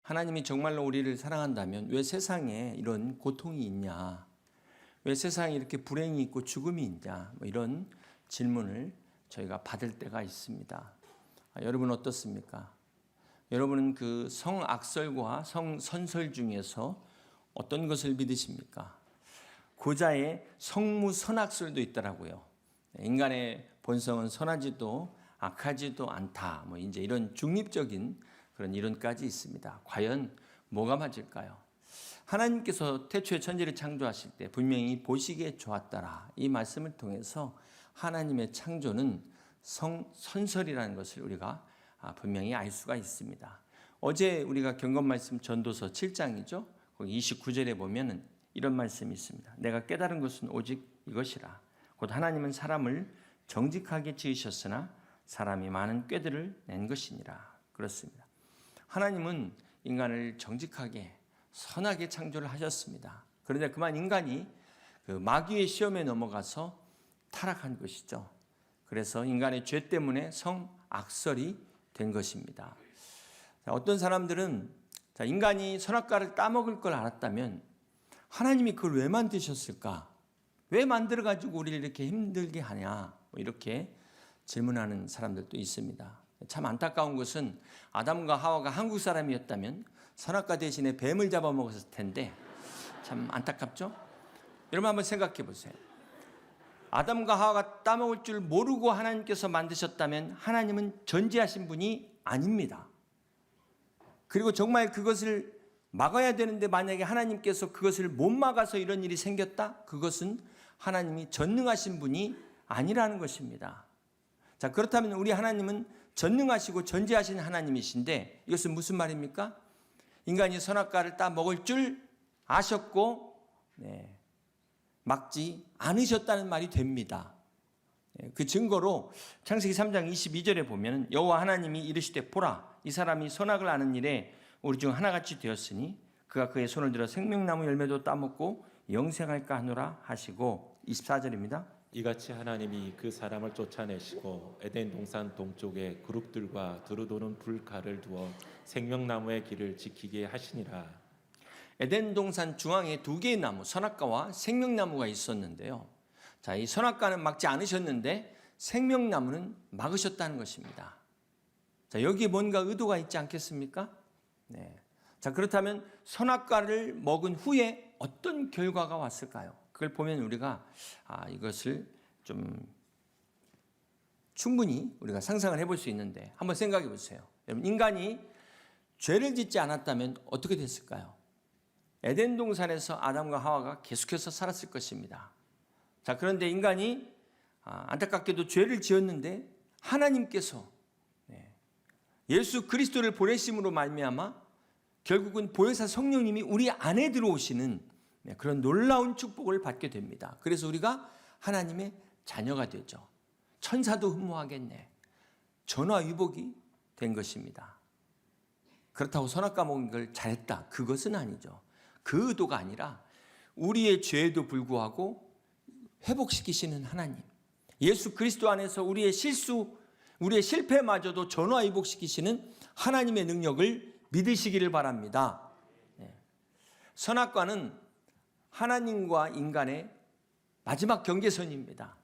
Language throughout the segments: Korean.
하나님이 정말로 우리를 사랑한다면 왜 세상에 이런 고통이 있냐? 왜 세상에 이렇게 불행이 있고 죽음이 있냐? 이런 질문을 저희가 받을 때가 있습니다. 여러분 어떻습니까? 여러분은 그 성악설과 성선설 중에서 어떤 것을 믿으십니까? 고자의 성무선악설도 있더라고요. 인간의 본성은 선하지도 악하지도 않다. 이제 이런 중립적인 그런 이론까지 있습니다. 과연 뭐가 맞을까요? 하나님께서 태초에 천지를 창조하실 때 분명히 보시기에 좋았더라. 이 말씀을 통해서 하나님의 창조는 성선설이라는 것을 우리가 분명히 알 수가 있습니다. 어제 우리가 경건 말씀 전도서 7장이죠. 거기 29절에 보면은 이런 말씀이 있습니다. 내가 깨달은 것은 오직 이것이라. 곧 하나님은 사람을 정직하게 지으셨으나 사람이 많은 꾀들을 낸 것이니라. 그렇습니다. 하나님은 인간을 정직하게 선하게 창조를 하셨습니다. 그런데 그만 인간이 그 마귀의 시험에 넘어가서 타락한 것이죠. 그래서 인간의 죄 때문에 성악설이 된 것입니다. 어떤 사람들은 인간이 선악과를 따먹을 걸 알았다면 하나님이 그걸 왜 만드셨을까? 왜 만들어가지고 우리를 이렇게 힘들게 하냐? 이렇게 질문하는 사람들도 있습니다. 참 안타까운 것은 아담과 하와가 한국 사람이었다면 선악과 대신에 뱀을 잡아먹었을 텐데 참 안타깝죠? 여러분 한번 생각해 보세요. 아담과 하와가 따먹을 줄 모르고 하나님께서 만드셨다면 하나님은 전지하신 분이 아닙니다. 그리고 정말 그것을 막아야 되는데 만약에 하나님께서 그것을 못 막아서 이런 일이 생겼다? 그것은 하나님이 전능하신 분이 아니라는 것입니다. 자, 그렇다면 우리 하나님은 전능하시고 전지하신 하나님이신데 이것은 무슨 말입니까? 인간이 선악과를 따 먹을 줄 아셨고 막지 않으셨다는 말이 됩니다. 그 증거로 창세기 3장 22절에 보면 여호와 하나님이 이르시되 보라 이 사람이 선악을 아는 일에 우리 중 하나같이 되었으니 그가 그의 손을 들어 생명나무 열매도 따먹고 영생할까 하노라 하시고 24절입니다. 이같이 하나님이 그 사람을 쫓아내시고 에덴 동산 동쪽에 그룹들과 두루도는 불칼을 두어 생명나무의 길을 지키게 하시니라. 에덴 동산 중앙에 두 개의 나무, 선악과와 생명나무가 있었는데요. 자, 이 선악과는 막지 않으셨는데 생명나무는 막으셨다는 것입니다. 자, 여기에 뭔가 의도가 있지 않겠습니까? 네. 자, 그렇다면 선악과를 먹은 후에 어떤 결과가 왔을까요? 그걸 보면 우리가 이것을 좀 충분히 우리가 상상을 해볼 수 있는데 한번 생각해 보세요. 여러분 인간이 죄를 짓지 않았다면 어떻게 됐을까요? 에덴 동산에서 아담과 하와가 계속해서 살았을 것입니다. 자, 그런데 인간이 안타깝게도 죄를 지었는데 하나님께서 예수 그리스도를 보내심으로 말미암아 결국은 보혜사 성령님이 우리 안에 들어오시는 그런 놀라운 축복을 받게 됩니다. 그래서 우리가 하나님의 자녀가 되죠. 천사도 흠모하겠네. 전화위복이 된 것입니다. 그렇다고 선악과 먹은 걸 잘했다. 그것은 아니죠. 그 의도가 아니라 우리의 죄에도 불구하고 회복시키시는 하나님. 예수 그리스도 안에서 우리의 실수, 우리의 실패마저도 전화위복시키시는 하나님의 능력을 믿으시기를 바랍니다. 선악과는 하나님과 인간의 마지막 경계선입니다.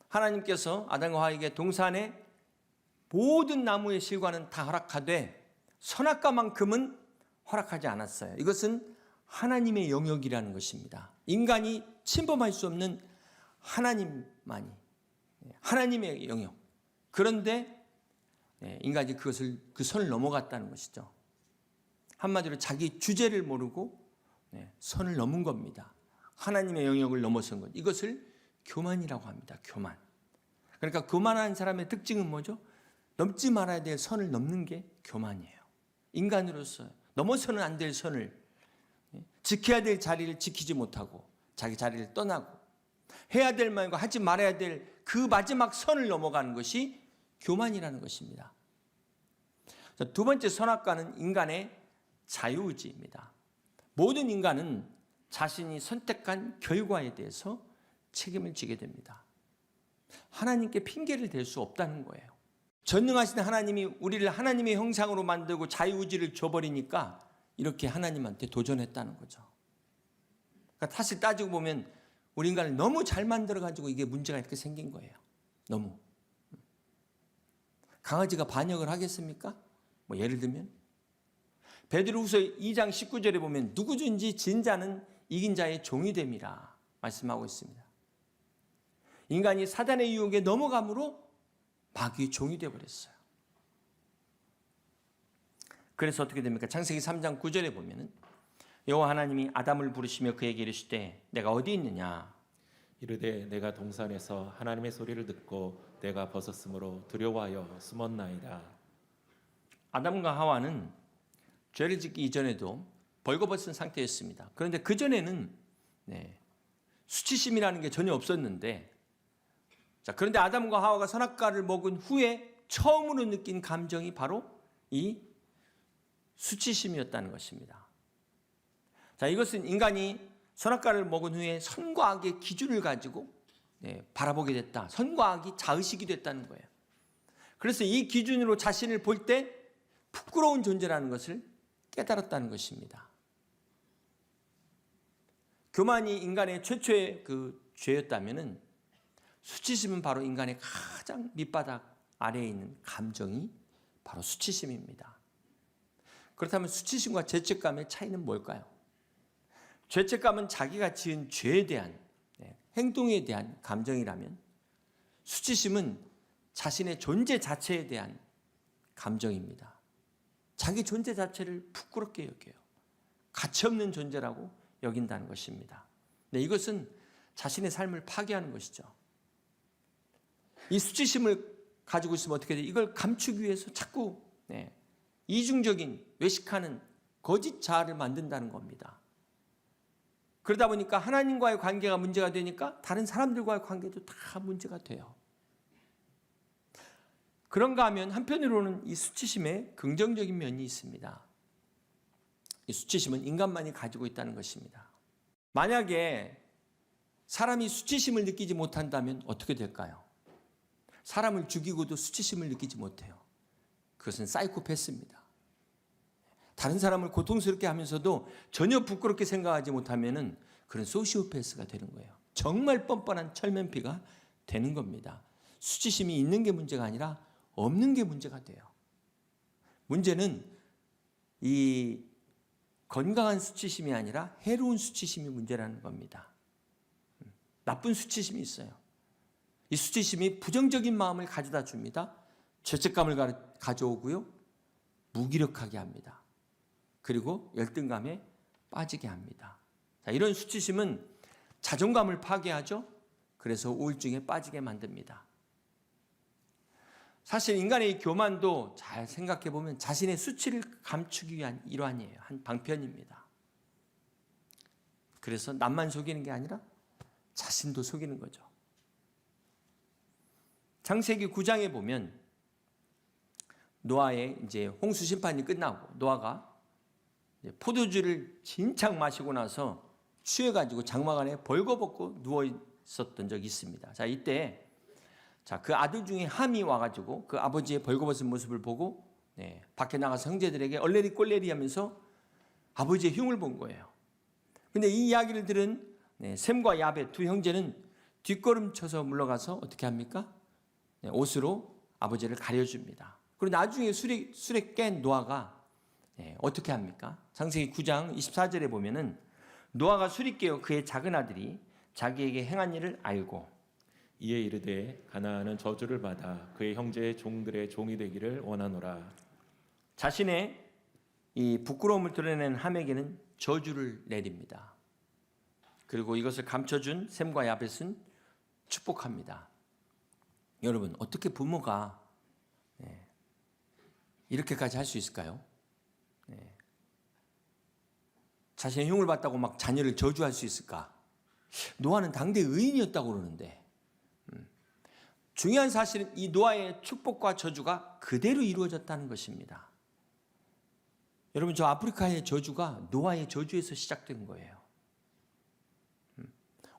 하나님께서 아담과 하와에게 동산의 모든 나무의 실과는 다 허락하되 선악과만큼은 허락하지 않았어요. 이것은 하나님의 영역이라는 것입니다. 인간이 침범할 수 없는 하나님만이 하나님의 영역. 그런데 인간이 그 선을 넘어갔다는 것이죠. 한마디로 자기 주제를 모르고 선을 넘은 겁니다. 하나님의 영역을 넘어선 것. 이것을 교만이라고 합니다. 교만. 그러니까 교만한 사람의 특징은 뭐죠? 넘지 말아야 될 선을 넘는 게 교만이에요. 인간으로서 넘어서는 안 될 선을, 지켜야 될 자리를 지키지 못하고 자기 자리를 떠나고 해야 될 말과 하지 말아야 될 그 마지막 선을 넘어가는 것이 교만이라는 것입니다. 두 번째 선악과는 인간의 자유의지입니다. 모든 인간은 자신이 선택한 결과에 대해서 책임을 지게 됩니다. 하나님께 핑계를 댈 수 없다는 거예요. 전능하신 하나님이 우리를 하나님의 형상으로 만들고 자유의지를 줘버리니까 이렇게 하나님한테 도전했다는 거죠. 그러니까 사실 따지고 보면 우리 인간을 너무 잘 만들어가지고 이게 문제가 이렇게 생긴 거예요. 너무. 강아지가 반역을 하겠습니까? 뭐 예를 들면 베드로후서 2장 19절에 보면 누구든지 진 자는 이긴 자의 종이 됨이라 말씀하고 있습니다. 인간이 사단의 유혹에 넘어감으로 마귀의 종이 되어버렸어요. 그래서 어떻게 됩니까? 창세기 3장 9절에 보면은 여호와 하나님이 아담을 부르시며 그에게 이르시되 내가 어디 있느냐? 이르되 내가 동산에서 하나님의 소리를 듣고 내가 벗었으므로 두려워하여 숨었나이다. 아담과 하와는 죄를 짓기 이전에도 벌거벗은 상태였습니다. 그런데 그 전에는 수치심이라는 게 전혀 없었는데, 그런데 아담과 하와가 선악과를 먹은 후에 처음으로 느낀 감정이 바로 이 수치심이었다는 것입니다. 이것은 인간이 선악과를 먹은 후에 선과 악의 기준을 가지고 바라보게 됐다. 선과 악이 자의식이 됐다는 거예요. 그래서 이 기준으로 자신을 볼 때 부끄러운 존재라는 것을 깨달았다는 것입니다. 교만이 인간의 최초의 그 죄였다면은 수치심은 바로 인간의 가장 밑바닥 아래에 있는 감정이 바로 수치심입니다. 그렇다면 수치심과 죄책감의 차이는 뭘까요? 죄책감은 자기가 지은 죄에 대한 행동에 대한 감정이라면 수치심은 자신의 존재 자체에 대한 감정입니다. 자기 존재 자체를 부끄럽게 여겨요. 가치없는 존재라고 여긴다는 것입니다. 이것은 자신의 삶을 파괴하는 것이죠. 이 수치심을 가지고 있으면 어떻게 돼요? 이걸 감추기 위해서 자꾸 이중적인 외식하는 거짓 자아를 만든다는 겁니다. 그러다 보니까 하나님과의 관계가 문제가 되니까 다른 사람들과의 관계도 다 문제가 돼요. 그런가 하면 한편으로는 이 수치심에 긍정적인 면이 있습니다. 이 수치심은 인간만이 가지고 있다는 것입니다. 만약에 사람이 수치심을 느끼지 못한다면 어떻게 될까요? 사람을 죽이고도 수치심을 느끼지 못해요. 그것은 사이코패스입니다. 다른 사람을 고통스럽게 하면서도 전혀 부끄럽게 생각하지 못하면 그런 소시오패스가 되는 거예요. 정말 뻔뻔한 철면피가 되는 겁니다. 수치심이 있는 게 문제가 아니라 없는 게 문제가 돼요. 문제는 이 건강한 수치심이 아니라 해로운 수치심이 문제라는 겁니다. 나쁜 수치심이 있어요. 이 수치심이 부정적인 마음을 가져다 줍니다. 죄책감을 가져오고요. 무기력하게 합니다. 그리고 열등감에 빠지게 합니다. 이런 수치심은 자존감을 파괴하죠. 그래서 우울증에 빠지게 만듭니다. 사실 인간의 이 교만도 잘 생각해 보면 자신의 수치를 감추기 위한 일환이에요. 한 방편입니다. 그래서 남만 속이는 게 아니라 자신도 속이는 거죠. 창세기 9장에 보면 노아의 이제 홍수 심판이 끝나고 노아가 포도주를 진창 마시고 나서 취해가지고 장막 안에 벌거벗고 누워 있었던 적이 있습니다. 이때 그 아들 중에 함이 와가지고 그 아버지의 벌거벗은 모습을 보고 밖에 나가서 형제들에게 얼레리 꼴레리 하면서 아버지의 흉을 본 거예요. 근데 이 이야기를 들은 셈과 야벳 두 형제는 뒷걸음쳐서 물러가서 어떻게 합니까? 옷으로 아버지를 가려줍니다. 그리고 나중에 술에 깬 노아가 어떻게 합니까? 창세기 9장 24절에 보면은 노아가 술이 깨어 그의 작은 아들이 자기에게 행한 일을 알고 이에 이르되 가나안은 저주를 받아 그의 형제의 종들의 종이 되기를 원하노라. 자신의 이 부끄러움을 드러낸 함에게는 저주를 내립니다. 그리고 이것을 감춰준 셈과 야벳은 축복합니다. 여러분, 어떻게 부모가 이렇게까지 할 수 있을까요? 자신의 흉을 봤다고 막 자녀를 저주할 수 있을까? 노아는 당대 의인이었다고 그러는데 중요한 사실은 이 노아의 축복과 저주가 그대로 이루어졌다는 것입니다. 여러분, 저 아프리카의 저주가 노아의 저주에서 시작된 거예요.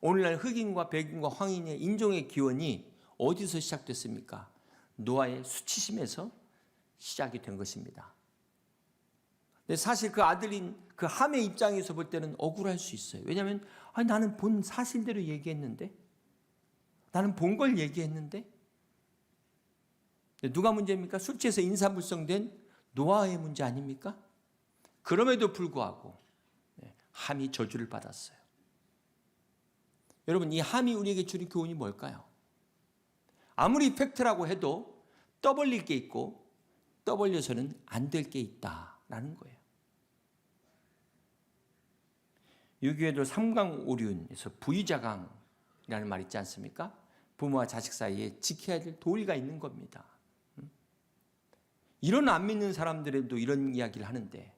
오늘날 흑인과 백인과 황인의 인종의 기원이 어디서 시작됐습니까? 노아의 수치심에서 시작이 된 것입니다. 근데 사실 그 아들인 그 함의 입장에서 볼 때는 억울할 수 있어요. 왜냐하면 나는 본 사실대로 얘기했는데, 나는 본 걸 얘기했는데, 누가 문제입니까? 술 취해서 인사불성된 노아의 문제 아닙니까? 그럼에도 불구하고 함이 저주를 받았어요. 여러분, 이 함이 우리에게 주는 교훈이 뭘까요? 아무리 팩트라고 해도 떠벌릴 게 있고 떠벌려서는 안 될 게 있다라는 거예요. 유교에도 삼강오륜에서 부의자강이라는 말 있지 않습니까? 부모와 자식 사이에 지켜야 될 도리가 있는 겁니다. 이런 안 믿는 사람들에도 이런 이야기를 하는데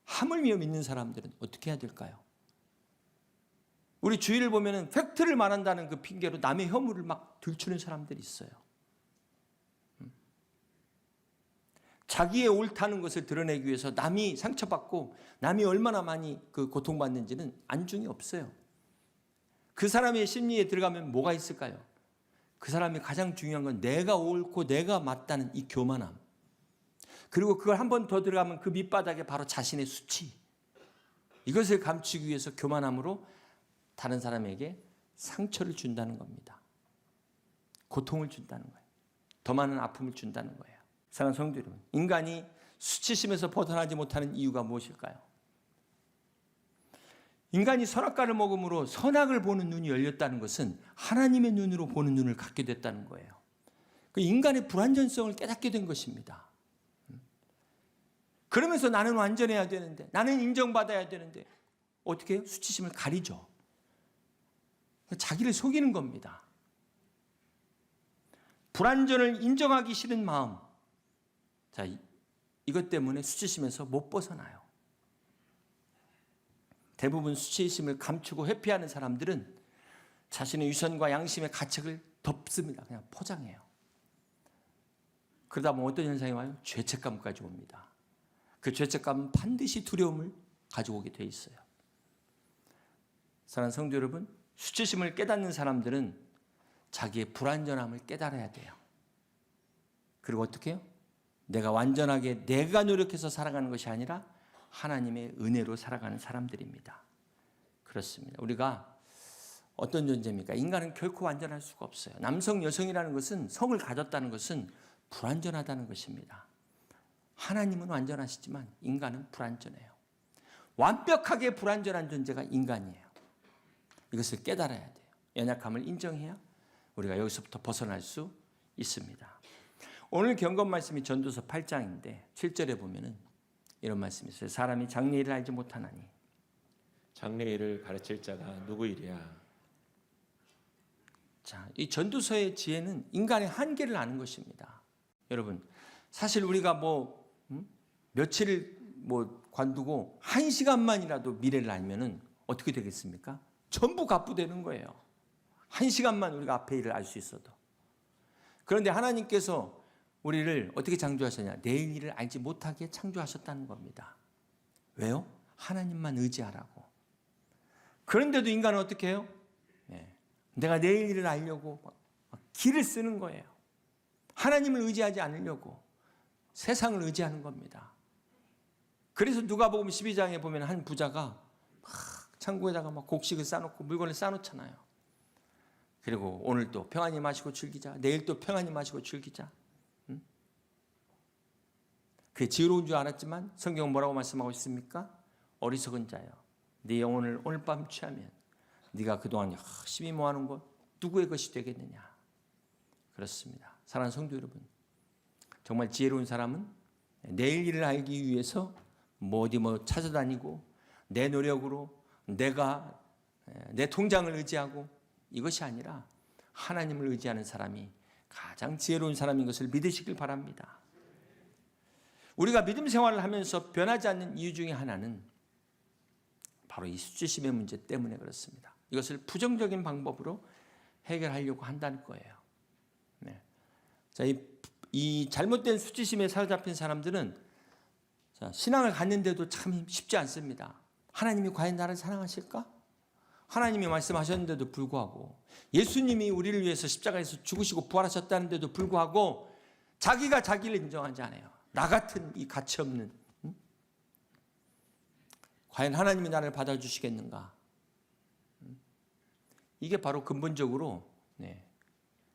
하물며 믿는 사람들은 어떻게 해야 될까요? 우리 주위를 보면은 팩트를 말한다는 그 핑계로 남의 허물을 막 들추는 사람들이 있어요. 자기의 옳다는 것을 드러내기 위해서 남이 상처받고 남이 얼마나 많이 그 고통받는지는 안중이 없어요. 그 사람의 심리에 들어가면 뭐가 있을까요? 그 사람이 가장 중요한 건 내가 옳고 내가 맞다는 이 교만함. 그리고 그걸 한 번 더 들어가면 그 밑바닥에 바로 자신의 수치. 이것을 감추기 위해서 교만함으로 다른 사람에게 상처를 준다는 겁니다. 고통을 준다는 거예요. 더 많은 아픔을 준다는 거예요. 사랑하는 성도 여러분, 인간이 수치심에서 벗어나지 못하는 이유가 무엇일까요? 인간이 선악과를 먹음으로 선악을 보는 눈이 열렸다는 것은 하나님의 눈으로 보는 눈을 갖게 됐다는 거예요. 그 인간의 불완전성을 깨닫게 된 것입니다. 그러면서 나는 완전해야 되는데, 나는 인정받아야 되는데 어떻게 해요? 수치심을 가리죠. 자기를 속이는 겁니다. 불완전을 인정하기 싫은 마음. 자, 이것 때문에 수치심에서 못 벗어나요. 대부분 수치심을 감추고 회피하는 사람들은 자신의 유선과 양심의 가책을 덮습니다. 그냥 포장해요. 그러다 보면 어떤 현상이 와요? 죄책감까지 옵니다. 그 죄책감은 반드시 두려움을 가지고 오게 돼 있어요. 사랑하는 성도 여러분, 수치심을 깨닫는 사람들은 자기의 불완전함을 깨달아야 돼요. 그리고 어떻게 해요? 내가 완전하게 내가 노력해서 살아가는 것이 아니라 하나님의 은혜로 살아가는 사람들입니다. 그렇습니다. 우리가 어떤 존재입니까? 인간은 결코 완전할 수가 없어요. 남성, 여성이라는 것은 성을 가졌다는 것은 불완전하다는 것입니다. 하나님은 완전하시지만 인간은 불완전해요. 완벽하게 불완전한 존재가 인간이에요. 이것을 깨달아야 돼요. 연약함을 인정해야 우리가 여기서부터 벗어날 수 있습니다. 오늘 경건 말씀이 전도서 8장인데 7절에 보면은 이런 말씀이 있어요. 사람이 장래일을 알지 못하나니 장래일을 가르칠 자가 누구이랴. 자, 이 전도서의 지혜는 인간의 한계를 아는 것입니다. 여러분, 사실 우리가 며칠을 관두고 1시간만이라도 미래를 알면은 어떻게 되겠습니까? 전부 갑부되는 거예요. 1시간만 우리가 앞에 일을 알 수 있어도. 그런데 하나님께서 우리를 어떻게 창조하셨냐? 내일 일을 알지 못하게 창조하셨다는 겁니다. 왜요? 하나님만 의지하라고. 그런데도 인간은 어떻게 해요? 내가 내일 일을 알려고 막 길을 쓰는 거예요. 하나님을 의지하지 않으려고 세상을 의지하는 겁니다. 그래서 누가복음 12장에 보면 한 부자가 막 창고에다가 막 곡식을 싸놓고 물건을 싸놓잖아요. 그리고 오늘 또 평안히 마시고 즐기자. 내일 또 평안히 마시고 즐기자. 그게 지혜로운 줄 알았지만 성경은 뭐라고 말씀하고 있습니까? 어리석은 자여, 네 영혼을 오늘 밤 취하면 네가 그동안 열심히 모아놓은 것 누구의 것이 되겠느냐. 그렇습니다. 사랑하는 성도 여러분, 정말 지혜로운 사람은 내일 일을 알기 위해서 어디 찾아다니고 내 노력으로 내가 내 통장을 의지하고 이것이 아니라 하나님을 의지하는 사람이 가장 지혜로운 사람인 것을 믿으시길 바랍니다. 우리가 믿음 생활을 하면서 변하지 않는 이유 중에 하나는 바로 이 수치심의 문제 때문에 그렇습니다. 이것을 부정적인 방법으로 해결하려고 한다는 거예요. 네. 자, 이 잘못된 수치심에 사로잡힌 사람들은 신앙을 갖는데도 참 쉽지 않습니다. 하나님이 과연 나를 사랑하실까? 하나님이 말씀하셨는데도 불구하고, 예수님이 우리를 위해서 십자가에서 죽으시고 부활하셨다는데도 불구하고 자기가 자기를 인정하지 않아요. 나 같은 이 가치 없는, 과연 하나님이 나를 받아주시겠는가? 이게 바로 근본적으로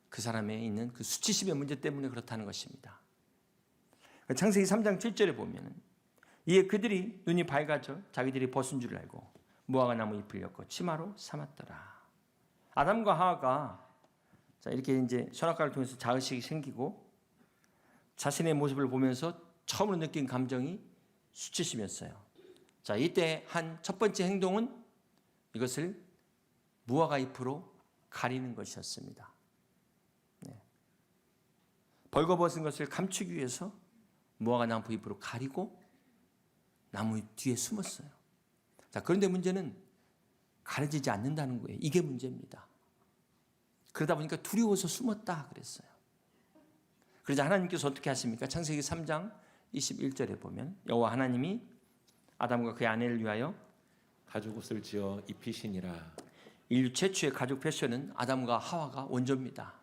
그 사람에 있는 그 수치심의 문제 때문에 그렇다는 것입니다. 창세기 3장 7절에 보면 이에 그들이 눈이 밝아져 자기들이 벗은 줄 알고 무화과 나무 잎을 엮고 치마로 삼았더라. 아담과 하와가 이렇게 이제 선악과를 통해서 자의식이 생기고 자신의 모습을 보면서 처음으로 느낀 감정이 수치심이었어요. 자, 이때 한 첫 번째 행동은 이것을 무화과 잎으로 가리는 것이었습니다. 벌거벗은 것을 감추기 위해서 무화과 나무 잎으로 가리고 나무 뒤에 숨었어요. 자, 그런데 문제는 가려지지 않는다는 거예요. 이게 문제입니다. 그러다 보니까 두려워서 숨었다 그랬어요. 그러자 하나님께서 어떻게 하십니까? 창세기 3장 21절에 보면 여호와 하나님이 아담과 그의 아내를 위하여 가죽옷을 지어 입히시니라. 인류 최초의 가죽 패션은 아담과 하와가 원조입니다.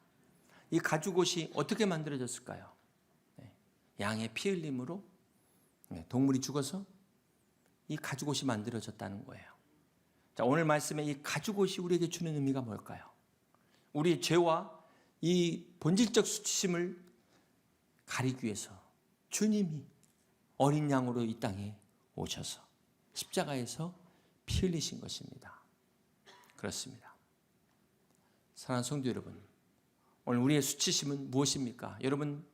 이 가죽옷이 어떻게 만들어졌을까요? 양의 피 흘림으로 동물이 죽어서 이 가죽옷이 만들어졌다는 거예요. 자, 오늘 말씀에 이 가죽옷이 우리에게 주는 의미가 뭘까요? 우리의 죄와 이 본질적 수치심을 가리기 위해서 주님이 어린 양으로 이 땅에 오셔서 십자가에서 피 흘리신 것입니다. 그렇습니다. 사랑하는 성도 여러분, 오늘 우리의 수치심은 무엇입니까? 여러분,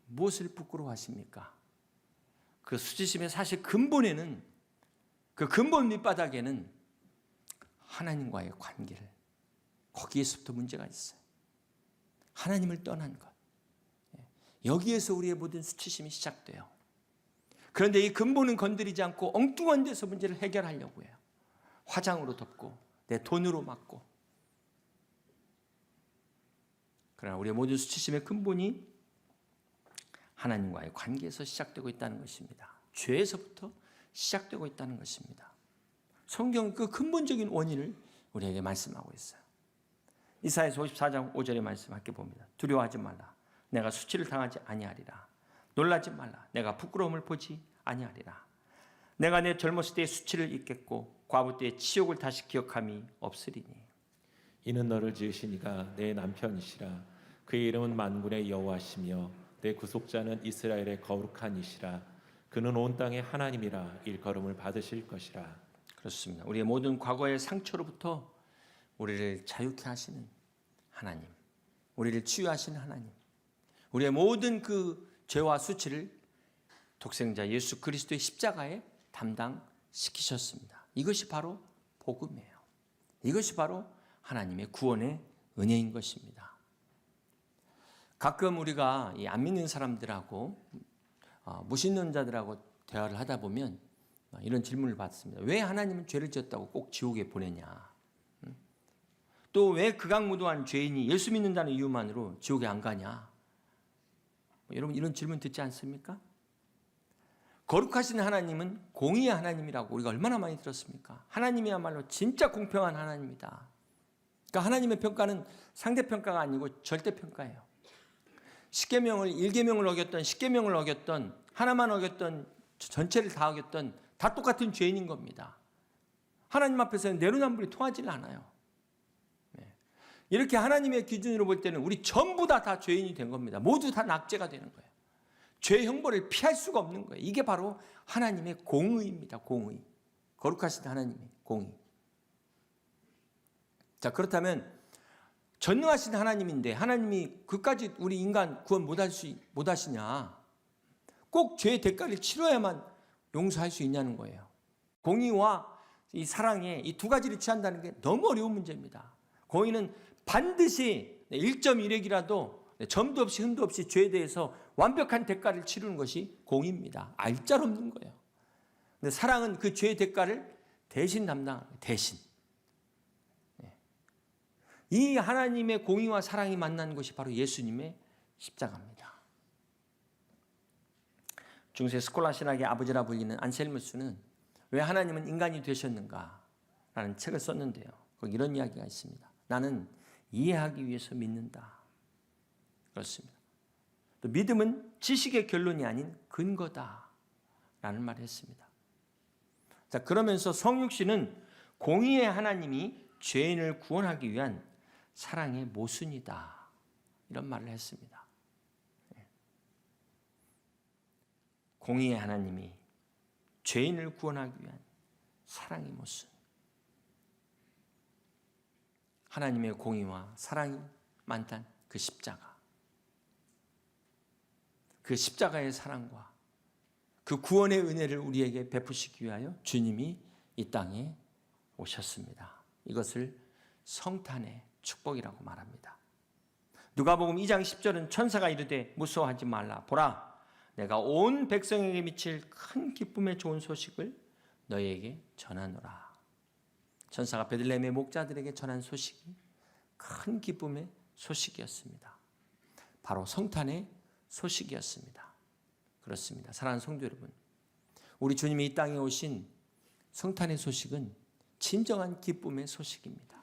무엇을 부끄러워하십니까? 그 수치심의 사실 근본에는, 그 근본 밑바닥에는 하나님과의 관계를, 거기에서부터 문제가 있어요. 하나님을 떠난 것. 여기에서 우리의 모든 수치심이 시작돼요. 그런데 이 근본은 건드리지 않고 엉뚱한 데서 문제를 해결하려고 해요. 화장으로 덮고 내 돈으로 막고. 그러나 우리의 모든 수치심의 근본이 하나님과의 관계에서 시작되고 있다는 것입니다. 죄에서부터 시작되고 있다는 것입니다. 성경은 그 근본적인 원인을 우리에게 말씀하고 있어요. 이사야서 54장 5절의 말씀 함께 봅니다. 두려워하지 말라. 내가 수치를 당하지 아니하리라. 놀라지 말라. 내가 부끄러움을 보지 아니하리라. 내가 내 젊었을 때의 수치를 잊겠고 과부 때의 치욕을 다시 기억함이 없으리니. 이는 너를 지으신 이가 내 남편이시라. 그의 이름은 만군의 여호와시며 내 구속자는 이스라엘의 거룩한 이시라. 그는 온 땅의 하나님이라 일컬음을 받으실 것이라. 그렇습니다. 우리의 모든 과거의 상처로부터 우리를 자유케 하시는 하나님, 우리를 치유하시는 하나님, 우리의 모든 그 죄와 수치를 독생자 예수 그리스도의 십자가에 담당시키셨습니다. 이것이 바로 복음이에요. 이것이 바로 하나님의 구원의 은혜인 것입니다. 가끔 우리가 안 믿는 사람들하고 무신론자들하고 대화를 하다 보면 이런 질문을 받습니다. 왜 하나님은 죄를 지었다고 꼭 지옥에 보내냐? 또 왜 극악무도한 죄인이 예수 믿는다는 이유만으로 지옥에 안 가냐? 여러분 이런 질문 듣지 않습니까? 거룩하신 하나님은 공의의 하나님이라고 우리가 얼마나 많이 들었습니까? 하나님이야말로 진짜 공평한 하나님이다. 그러니까 하나님의 평가는 상대평가가 아니고 절대평가예요. 10계명을 1계명을 어겼던 10계명을 어겼던 하나만 어겼던 전체를 다 어겼던 다 똑같은 죄인인 겁니다. 하나님 앞에서는 내로남불이 통하지는 않아요. 이렇게 하나님의 기준으로 볼 때는 우리 전부 다 죄인이 된 겁니다. 모두 다 낙죄가 되는 거예요. 죄 형벌을 피할 수가 없는 거예요. 이게 바로 하나님의 공의입니다. 공의. 거룩하신 하나님의 공의. 자, 그렇다면 전능하신 하나님인데 하나님이 그까지 우리 인간 구원 못 하시냐? 꼭 죄의 대가를 치러야만 용서할 수 있냐는 거예요. 공의와 이 사랑에 이 두 가지를 취한다는 게 너무 어려운 문제입니다. 공의는 반드시 1.1핵이라도 점도 없이 흠도 없이 죄에 대해서 완벽한 대가를 치르는 것이 공의입니다. 알짤없는 거예요. 근데 사랑은 그 죄의 대가를 대신 담당하는 거예요. 대신. 이 하나님의 공의와 사랑이 만난 것이 바로 예수님의 십자가입니다. 중세 스콜라 신학의 아버지라 불리는 안셀무스는 왜 하나님은 인간이 되셨는가? 라는 책을 썼는데요. 거기 이런 이야기가 있습니다. 나는 이해하기 위해서 믿는다. 그렇습니다. 또 믿음은 지식의 결론이 아닌 근거다라는 말을 했습니다. 자, 그러면서 성육신은 공의의 하나님이 죄인을 구원하기 위한 사랑의 모순이다, 이런 말을 했습니다. 공의의 하나님이 죄인을 구원하기 위한 사랑의 모순. 하나님의 공의와 사랑이 만난 그 십자가, 그 십자가의 사랑과 그 구원의 은혜를 우리에게 베푸시기 위하여 주님이 이 땅에 오셨습니다. 이것을 성탄의 축복이라고 말합니다. 누가복음 2장 10절은 천사가 이르되 무서워하지 말라. 보라, 내가 온 백성에게 미칠 큰 기쁨의 좋은 소식을 너희에게 전하노라. 천사가 베들레헴의 목자들에게 전한 소식이 큰 기쁨의 소식이었습니다. 바로 성탄의 소식이었습니다. 그렇습니다. 사랑하는 성도 여러분, 우리 주님이 이 땅에 오신 성탄의 소식은 진정한 기쁨의 소식입니다.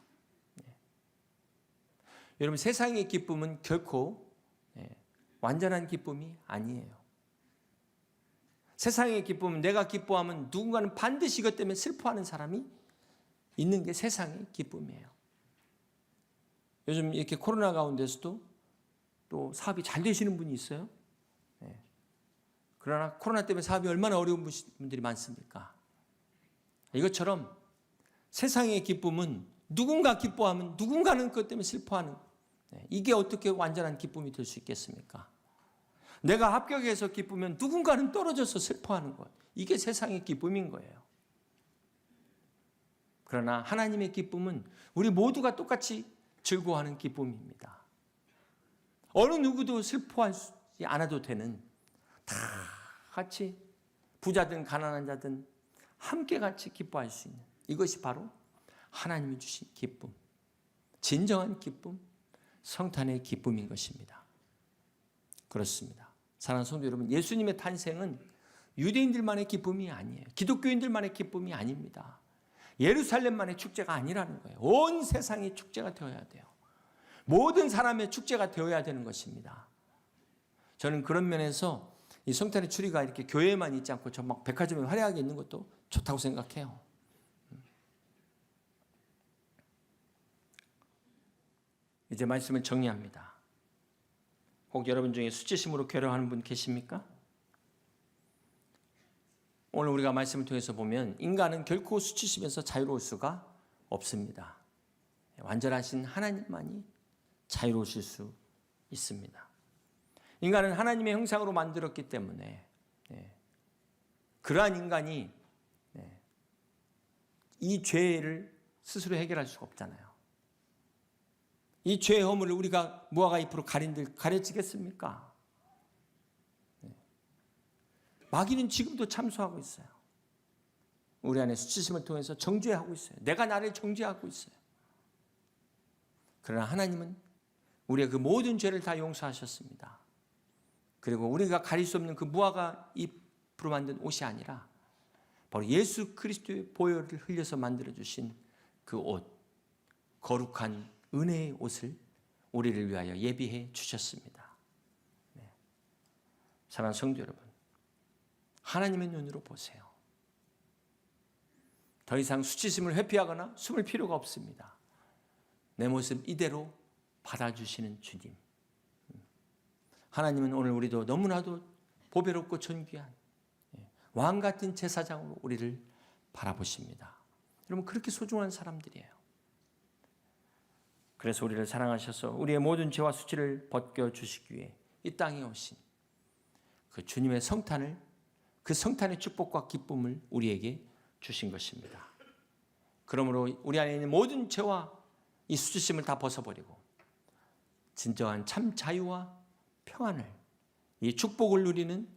여러분, 세상의 기쁨은 결코 완전한 기쁨이 아니에요. 세상의 기쁨은, 내가 기뻐하면 누군가는 반드시 이것 때문에 슬퍼하는 사람이 있는 게 세상의 기쁨이에요. 요즘 이렇게 코로나 가운데서도 또 사업이 잘 되시는 분이 있어요. 그러나 코로나 때문에 사업이 얼마나 어려운 분들이 많습니까? 이것처럼 세상의 기쁨은 누군가 기뻐하면 누군가는 그것 때문에 슬퍼하는, 이게 어떻게 완전한 기쁨이 될 수 있겠습니까? 내가 합격해서 기쁘면 누군가는 떨어져서 슬퍼하는 것, 이게 세상의 기쁨인 거예요. 그러나 하나님의 기쁨은 우리 모두가 똑같이 즐거워하는 기쁨입니다. 어느 누구도 슬퍼하지 않아도 되는, 다 같이 부자든 가난한 자든 함께 같이 기뻐할 수 있는, 이것이 바로 하나님이 주신 기쁨, 진정한 기쁨, 성탄의 기쁨인 것입니다. 그렇습니다. 사랑하는 성도 여러분, 예수님의 탄생은 유대인들만의 기쁨이 아니에요. 기독교인들만의 기쁨이 아닙니다. 예루살렘만의 축제가 아니라는 거예요. 온 세상의 축제가 되어야 돼요. 모든 사람의 축제가 되어야 되는 것입니다. 저는 그런 면에서 이 성탄의 추리가 이렇게 교회에만 있지 않고 저 막 백화점에 화려하게 있는 것도 좋다고 생각해요. 이제 말씀을 정리합니다. 혹 여러분 중에 수치심으로 괴로워하는 분 계십니까? 오늘 우리가 말씀을 통해서 보면 인간은 결코 수치심에서 자유로울 수가 없습니다. 완전하신 하나님만이 자유로우실 수 있습니다. 인간은 하나님의 형상으로 만들었기 때문에 그러한 인간이 이 죄를 스스로 해결할 수가 없잖아요. 이 죄의 허물을 우리가 무화과 잎으로 가린들 가려지겠습니까? 마귀는 지금도 참소하고 있어요. 우리 안에 수치심을 통해서 정죄하고 있어요. 내가 나를 정죄하고 있어요. 그러나 하나님은 우리의 그 모든 죄를 다 용서하셨습니다. 그리고 우리가 가릴 수 없는 그 무화과 잎으로 만든 옷이 아니라 바로 예수 그리스도의 보혈을 흘려서 만들어주신 그 옷, 거룩한 은혜의 옷을 우리를 위하여 예비해 주셨습니다. 사랑하는 성도 여러분, 하나님의 눈으로 보세요. 더 이상 수치심을 회피하거나 숨을 필요가 없습니다. 내 모습 이대로 받아주시는 주님. 하나님은 오늘 우리도 너무나도 보배롭고 존귀한 왕 같은 제사장으로 우리를 바라보십니다. 여러분, 그렇게 소중한 사람들이에요. 그래서 우리를 사랑하셔서 우리의 모든 죄와 수치를 벗겨주시기 위해 이 땅에 오신 그 주님의 성탄을, 그 성탄의 축복과 기쁨을 우리에게 주신 것입니다. 그러므로 우리 안에 있는 모든 죄와 이 수치심을 다 벗어버리고 진정한 참 자유와 평안을, 이 축복을 누리는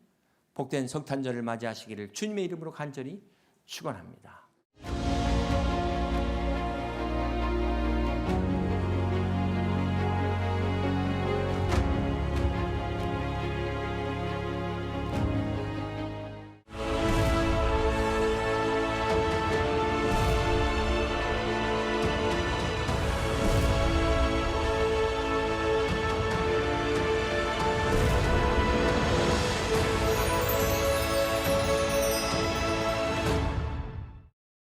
복된 성탄절을 맞이하시기를 주님의 이름으로 간절히 축원합니다.